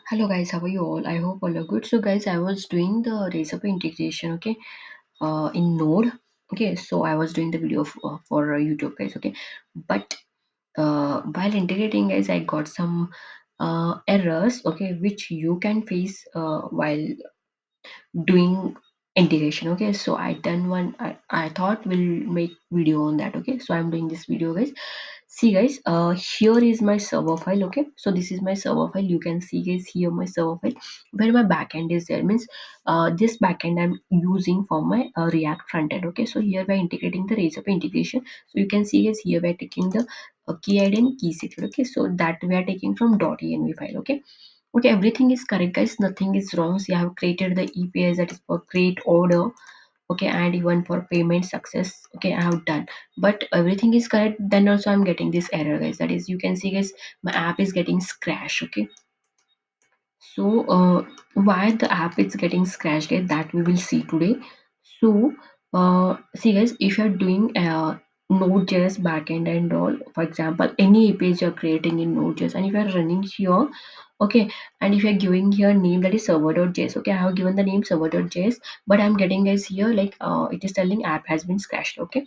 Hello guys, how are you all? I hope all are good. So guys, I was doing the recipe integration, okay, in Node. Okay, so I was doing the video for YouTube, guys. Okay, but while integrating, guys, I got some errors, okay, which you can face while doing integration. Okay, so I done one. I thought we'll make video on that. Okay, so I'm doing this video, guys. See guys, here is my server file. Okay, so this is my server file. You can see guys here my server file where my backend is there. Means this backend I'm using for my React frontend. Okay, so here we're integrating the recipe integration. So you can see guys here we're taking the key id and key secret. Okay, so that we are taking from .env file. Okay, everything is correct, guys. Nothing is wrong. So I have created the EPIs, that is for create order. Okay, and even for payment success. Okay, I have done, but everything is correct. Then also I'm getting this error, guys. That is, you can see guys, my app is getting scratched. Okay, so why the app is getting scratched, guys, that we will see today. So see guys, if you're doing Node.js backend and all, for example any page you're creating in Node.js, and if you're running here, okay, and if you're giving here name, that is server.js. Okay, I have given the name server.js, but I'm getting guys here like it is telling app has been scratched. Okay,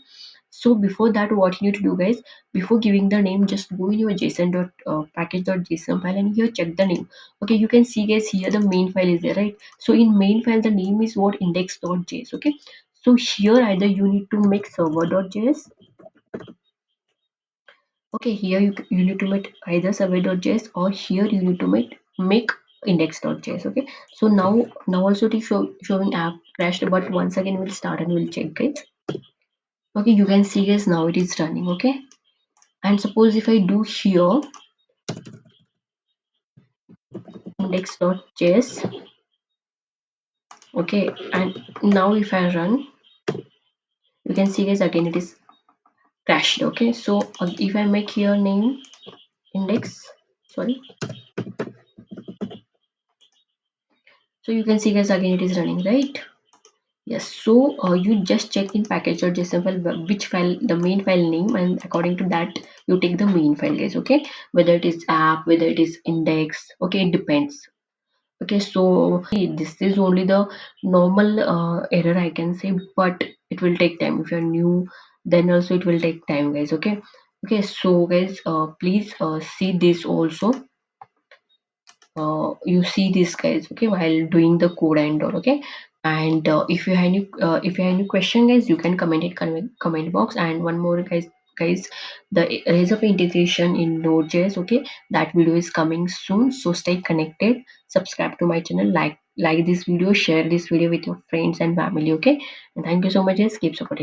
so before that, what you need to do, guys, before giving the name, just go in your json dot package.json file and here check the name. Okay, you can see guys here the main file is there, right? So in main file the name is what, index.js. Okay, so here either you need to make server.js. Okay, here you need to make either server.js, or here you need to make index.js. Okay, so now also it is showing app crashed, but once again we'll start and we'll check, guys. Okay, you can see guys now it is running. Okay, and suppose if I do here index.js. Okay, and now if I run, you can see guys again it is crashed. Okay, so if I make here name index, sorry, so you can see guys again it is running, right? Yes, so you just check in package.json file which file, the main file name, and according to that you take the main file, guys. Okay, whether it is app, whether it is index. Okay, it depends. Okay, so this is only the normal error I can say, but it will take time. If you're new, then also it will take time, guys. Okay, okay, so guys, please see this also. You see this, guys, okay, while doing the code and all. Okay, and if you have any question, guys, you can comment it comment box. And one more, guys, the raise up integration in Node.js. Okay, that video is coming soon, so stay connected. Subscribe to my channel, like this video, share this video with your friends and family. Okay, and thank you so much, guys. Keep supporting.